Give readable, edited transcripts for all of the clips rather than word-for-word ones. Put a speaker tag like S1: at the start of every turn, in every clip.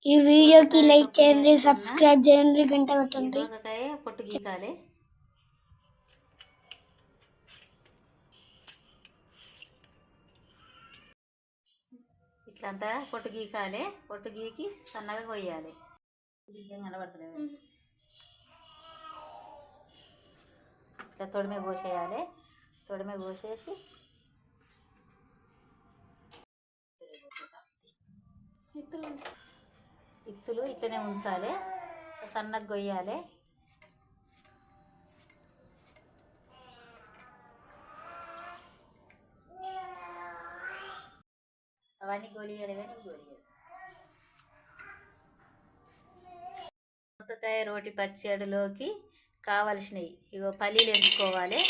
S1: ఈ వీడియోకి లైక్ చేయండి, సబ్స్క్రైబ్ చేయండి, గంట కొట్టండి.
S2: దోసకాయ పొట్టు గీకాలి. ఇట్లంతా పొట్టు గీకాలి. పొట్టు గీకి సన్నగా కొయ్యాలి. కనబడతలేదు. ఇట్లా తొడిమే కోసేయాలి. తొడిమే కోసేసి ఇత్తులు ఇట్లనే ఉంచాలి. సన్నగా కొయ్యాలి. అవన్నీ గోలియాలి. కానీ గోలియాలి. దోసకాయ రోటి పచ్చడిలోకి కావలసినవి ఇగో పల్లీలు ఎంచుకోవాలి.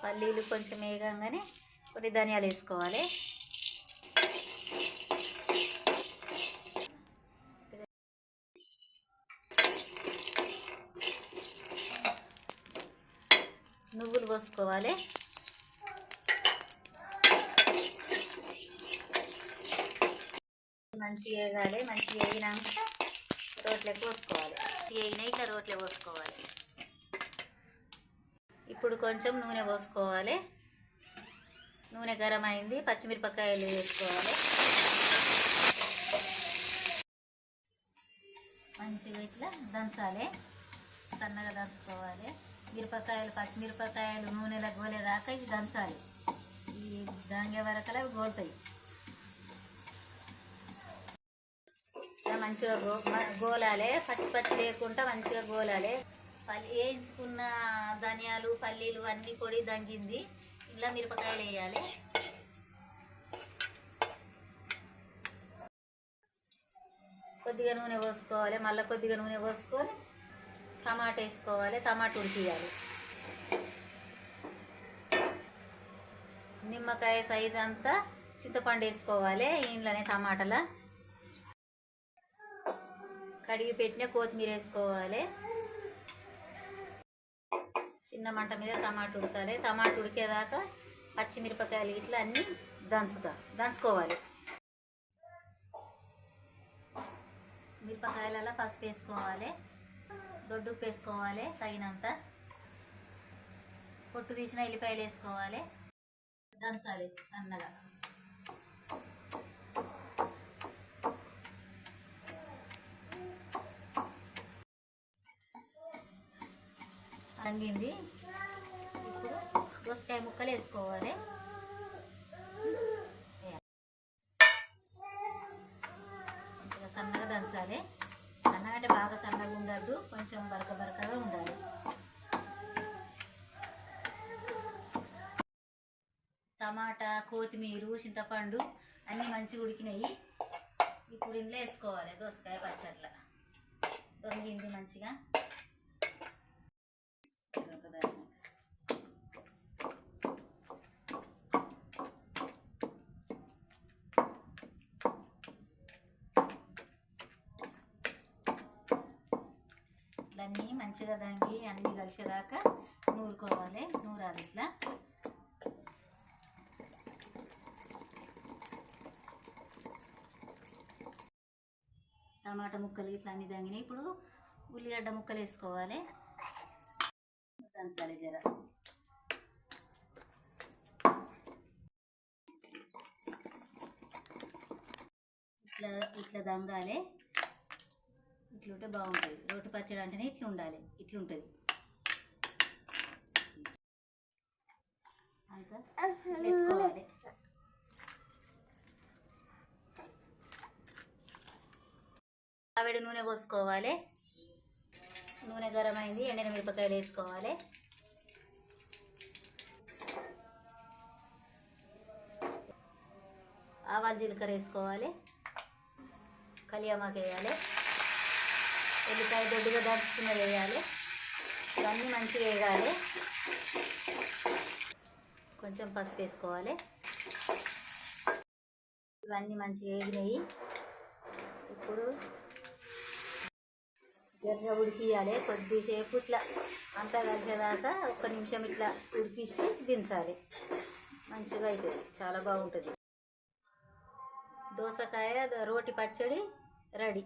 S2: పల్లీలు కొంచెం వేగంగానే కొన్ని ధనియాలు వేసుకోవాలి. నువ్వులు పోసుకోవాలి. మంచిగా వేగాలి. మంచిగా వేగినాక రోట్లోకి పోసుకోవాలి. వేగినాయి ఇట్లా రోట్లో పోసుకోవాలి. ఇప్పుడు కొంచెం నూనె పోసుకోవాలి. నూనె గరం అయింది. పచ్చిమిరపకాయలు వేసుకోవాలి. మంచిగా ఇట్లా దంచాలి. సన్నగా దంచుకోవాలి. మిరపకాయలు పచ్చిమిరపకాయలు నూనెలో గోలేదాకా ఇవి దంచాలి. ఈ దాంగే వరకలా గోలుతాయి. మంచిగా గోలాలి. పచ్చి పచ్చి లేకుండా మంచిగా గోలాలి. వేయించుకున్న ధనియాలు పల్లీలు అన్నీ పొడి దంగింది. ఇలా మిరపకాయలు వేయాలి. కొద్దిగా నూనె పోసుకోవాలి. మళ్ళీ కొద్దిగా నూనె పోసుకొని టమాటా వేసుకోవాలి. టమాటా ఉడికియాలి. నిమ్మకాయ సైజ్ అంతా చింతపండు వేసుకోవాలి. ఇంట్లోనే టమాటాల కడిగి పెట్టిన కొత్తిమీర వేసుకోవాలి. చిన్న మంట మీద టమాటా ఉడకాలి. టమాటా ఉడికేదాకా పచ్చిమిరపకాయలు ఇట్లా అన్నీ దంచుకోవాలి. మిరపకాయలలో పసుపు వేసుకోవాలి. దొడ్డుప్పు వేసుకోవాలి తగినంత. పొట్టు తీసిన ఎల్లిపాయలు వేసుకోవాలి. దంచాలి సన్నగా. తంగింది. ఇప్పుడు దోసకాయ ముక్కలు వేసుకోవాలి. సన్నగా దంచాలి. సన్నగా అంటే బాగా సన్నగా ఉండద్దు, కొంచెం బరకగా ఉండాలి. టమాటా కొత్తిమీర చింతపండు అన్నీ మంచిగా ఉడికినాయి. ఇప్పుడు ఇంట్లో వేసుకోవాలి. దోసకాయ పచ్చట్ల దొంగింది మంచిగా. అన్నీ మంచిగా దానికి అన్నీ కలిసేదాకా నూరుకోవాలి. నూరాలి ఇట్లా. టమాటా ముక్కలు ఇట్లా అన్నీ దంగినాయి. ఇప్పుడు ఉల్లిగడ్డ ముక్కలు వేసుకోవాలి. దంచాలి జర. ఇట్లా ఇట్లా దంగాలి. ఇట్లుంటే బాగుంటుంది. రోటి పచ్చడి అంటేనే ఇట్లా ఉండాలి. ఇట్లుంటుంది అంతా ఎత్తుకోవాలి. ఆవిడ నూనె పోసుకోవాలి. నూనె గరం అయింది. ఎండిన మిరపకాయలు వేసుకోవాలి. ఆవాలు జీలకర్ర వేసుకోవాలి. కలియామాకు వేయాలి. ఎల్లిపాయ దొడ్డుగా దంచుకున్నది వేయాలి. ఇవన్నీ మంచిగా వేయాలి. కొంచెం పసుపు వేసుకోవాలి. ఇవన్నీ మంచిగా వేగినాయి. ఇప్పుడు ఎర్రగా ఉడికియాలి. కొద్దిసేపు ఇట్లా అంతా కలిసేదాకా 1 నిమిషం ఇట్లా ఉడికించి దించాలి. మంచిగా అవుతుంది. చాలా బాగుంటుంది. దోసకాయ రోటి పచ్చడి రెడీ.